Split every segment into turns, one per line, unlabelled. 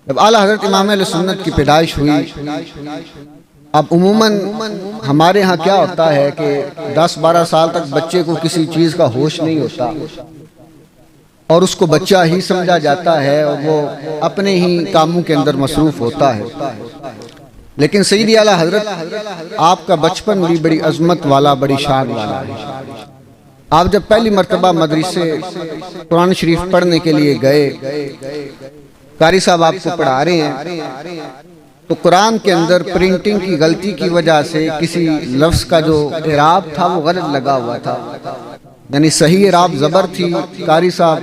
जब आला हज़रत इमाम अहले सुन्नत की पैदाइश हुई, अब उमूमन हमारे यहाँ क्या होता है कि 10-12 साल तक बच्चे को किसी चीज़ का होश नहीं होता और उसको बच्चा ही समझा जाता है और वो अपने ही कामों के अंदर मसरूफ़ होता है। लेकिन सैयदी आला हज़रत आपका बचपन भी बड़ी अज़मत वाला, बड़ी शान वाला है। आप जब पहली मर्तबा मदरसे कुरान शरीफ पढ़ने के लिए गए, कारी साहब आपको पढ़ा रहे हैं, तो कुरान के अंदर प्रिंटिंग की गलती की वजह से किसी लफ्ज़ का जो इराब था वो गलत लगा हुआ था, यानी सही इराब ज़बर थी। कारी साहब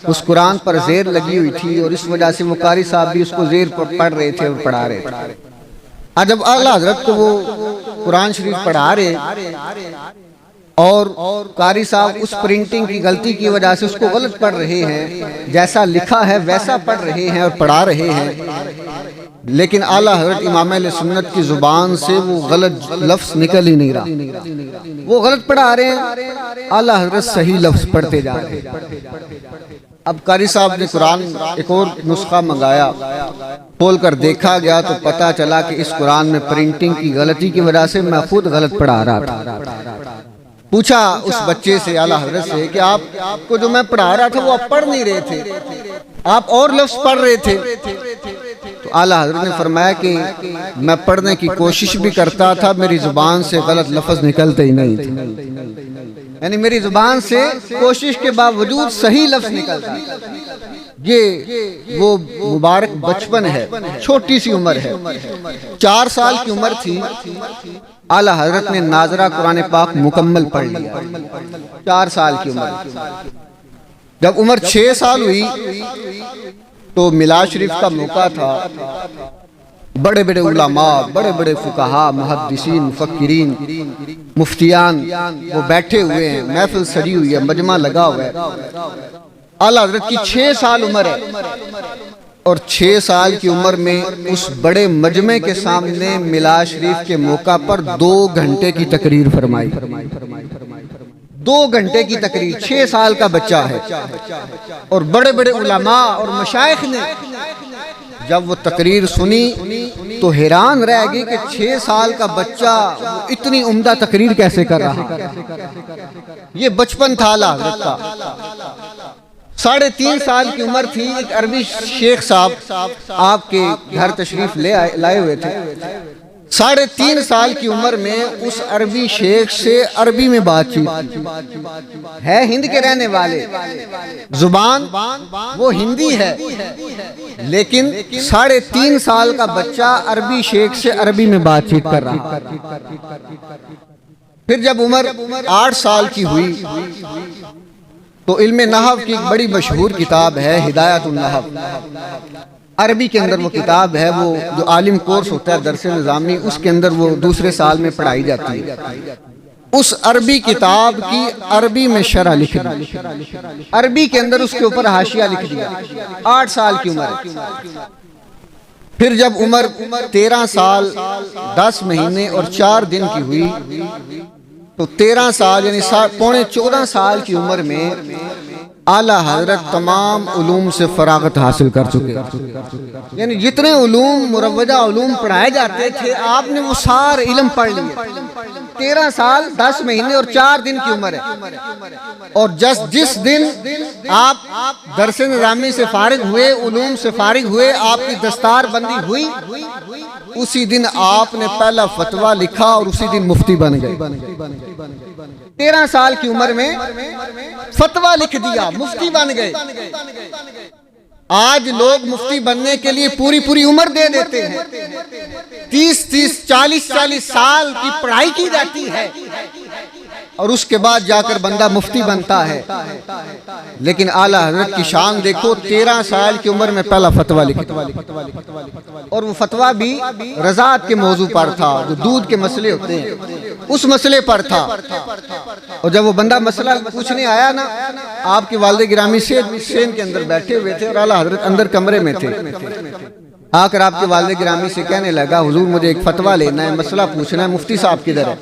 उस कुरान पर ज़ेर लगी हुई थी और इस वजह से वो कारी साहब भी उसको ज़ेर पर पढ़ रहे थे और पढ़ा रहे थे। आज जब आला हज़रत को वो कुरान शरीफ पढ़ा रहे और कारी साहब उस प्रिंटिंग की गलती की वजह से उसको गलत पढ़ रहे हैं, जैसा लिखा है वैसा पढ़ रहे हैं और पढ़ा रहे हैं, लेकिन आला हज़रत इमाम अहले सुन्नत की ज़ुबान से वो गलत लफ्ज़ निकल ही नहीं रहा। वो गलत पढ़ा रहे हैं, आला हज़रत सही लफ्ज़ पढ़ते जा रहे हैं। अब कारी साहब ने कुरान एक और नुस्खा मंगाया, खोल कर देखा गया तो पता चला कि इस कुरान में प्रिंटिंग की गलती की वजह से मैं खुद गलत पढ़ा रहा था। पूछा उस बच्चे से, आला हज़रत से, कि आपको जो मैं पढ़ा रहा था वो आप पढ़ नहीं रहे थे, आप और लफ्ज़ पढ़ रहे थे। तो आला हज़रत ने फरमाया कि मैं पढ़ने की कोशिश भी करता था, मेरी ज़ुबान से गलत लफ्ज़ निकलते ही नहीं थे, यानी मेरी ज़ुबान से कोशिश के बावजूद सही लफ्ज़ निकलता। ये वो मुबारक बचपन है, छोटी सी उम्र है, 4 साल की उम्र थी, आला हज़रत ने नाज़रा कुरान पाक मुकम्मल पढ़ लिया। 4 साल की उम्र। जब उम्र 6 साल हुई तो मिलाद शरीफ का मौका था। बड़े बड़े उलमा, बड़े बड़े फुकाहा, मुहद्दिसीन, मुफक्किरीन, मुफ्तियान वो बैठे हुए हैं, महफिल सजी हुई है, मजमा लगा हुआ है। आला हज़रत की 6 साल उम्र है और 6 साल की उम्र में उस बड़े मजमे के सामने मिलाद शरीफ के मौका पर 2 घंटे की तकरीर फरमाई। 2 घंटे की तकरीर, 6 साल का बच्चा है और बड़े बड़े उलमा और मशाइख ने जब वो तकरीर सुनी तो हैरान रह गए कि 6 साल का बच्चा इतनी उम्दा तकरीर कैसे कर रहा। ये बचपन था आला हज़रत का। 3.5 साल की उम्र थी। एक अरबी शेख साहब आपके घर तशरीफ लाए हुए थे। 3.5 साल की उम्र में उस अरबी शेख से अरबी में बातचीत है, हिंद के रहने वाले, जुबान वो हिंदी है, लेकिन 3.5 साल का बच्चा अरबी शेख से अरबी में बातचीत कर रहा। फिर जब उम्र 8 साल की हुई तो इल्मे नहव की एक बड़ी मशहूर किताब है हिदायतुन नहव, अरबी के अंदर वो किताब है, वो जो आलिम कोर्स होता है दरसे निज़ामी, उसके अंदर वो दूसरे साल में पढ़ाई जाती है। उस अरबी किताब की अरबी में शरह लिख दी, अरबी के अंदर उसके ऊपर हाशिया लिख दिया। 8 साल की उम्र। फिर जब उम्र 13 साल 10 महीने और 4 दिन की हुई तो 13 साल यानी 14.25 साल की उम्र में आला हज़रत तमाम उलूम से फरागत हासिल कर चुके, यानी जितने उलूम मुरव्वजा उलूम पढ़ाए जाते थे आपने वो सारे इल्म पढ़ लिए। 13 साल 10 महीने और 4 दिन की उम्र है और जिस दिन आप दरसे निज़ामी से फारिग हुए, उलूम से फारिग हुए, आपकी दस्तार बंदी हुई, उसी दिन आपने पहला फतवा लिखा और उसी दिन मुफ्ती बन गए। 13 साल की उम्र में फतवा लिख दिया, मुफ्ती बन गए। आज लोग मुफ्ती बनने के लिए पूरी पूरी उम्र दे देते हैं, 30-30, 40-40 साल की पढ़ाई की जाती है और उसके बाद जाकर बंदा मुफ्ती बनता है। लेकिन आला हज़रत की शान देखो, 13 साल की उम्र में पहला फतवा लिखा और वो फतवा भी रज़ात के मौजू पर था, जो दूध के मसले होते हैं उस मसले पर था। और जब वो बंदा मसला पूछने आया ना, आपके वालिद गिरामी सेन के अंदर बैठे हुए थे और आला हज़रत अंदर कमरे में थे। आकर आपके वालिद गिरामी से कहने लगा, हुजूर मुझे एक फतवा लेना है, मसला पूछना है, मुफ्ती साहब किधर है?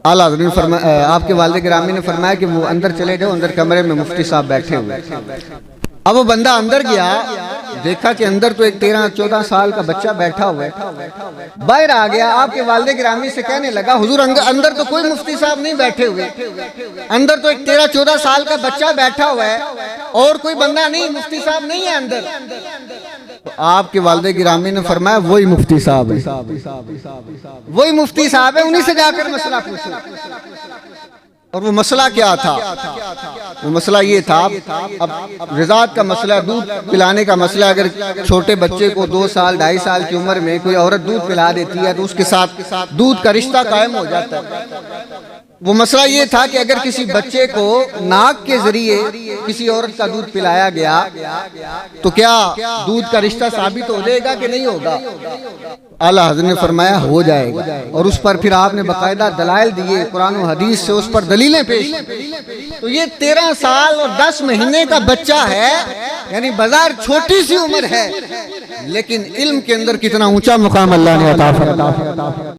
आला हज़रत ने फरमाया, आपके वालिद गिरामी ने फरमाया कि वो अंदर चले जाओ, अंदर कमरे में मुफ्ती साहब बैठे हुए। अब वो बंदा अंदर गया, देखा कि अंदर तो एक 13-14 साल का बच्चा बैठा हुआ है। बाहर आ गया, आपके वालिद गिरामी से कहने लगा, हुजूर अंदर तो कोई मुफ्ती साहब नहीं बैठे हुए, अंदर तो एक 13-14 साल का बच्चा बैठा हुआ है और कोई बंदा नहीं, मुफ्ती साहब नहीं है अंदर। तो आपके वालिद गिरामी ने फरमाया वही मुफ्ती साहब है, वही मुफ्ती साहब है, उन्हीं से जाकर मसला पूछो। और वो मसला क्या था? वो मसला ये था, अब रिज़ात का मसला, दूध पिलाने का मसला। अगर छोटे बच्चे को 2 साल 2.5 साल की उम्र में कोई औरत दूध पिला देती है तो उसके साथ दूध का रिश्ता कायम हो जाता है। वो मसला ये था कि अगर किसी बच्चे को नाक के जरिए किसी औरत का दूध पिलाया गया तो क्या दूध का रिश्ता साबित हो जाएगा कि नहीं होगा? आला हज़रत ने फरमाया हो जाएगा। और उस पर फिर आपने बाकायदा दलाइल दिए, कुरान और हदीस से उस पर दलीलें पेश। तो ये 13 साल और 10 महीने का बच्चा है, यानी बाजार छोटी सी उम्र है, लेकिन इल्म के अंदर कितना ऊंचा मुकाम अल्लाह ने अता फरमाया।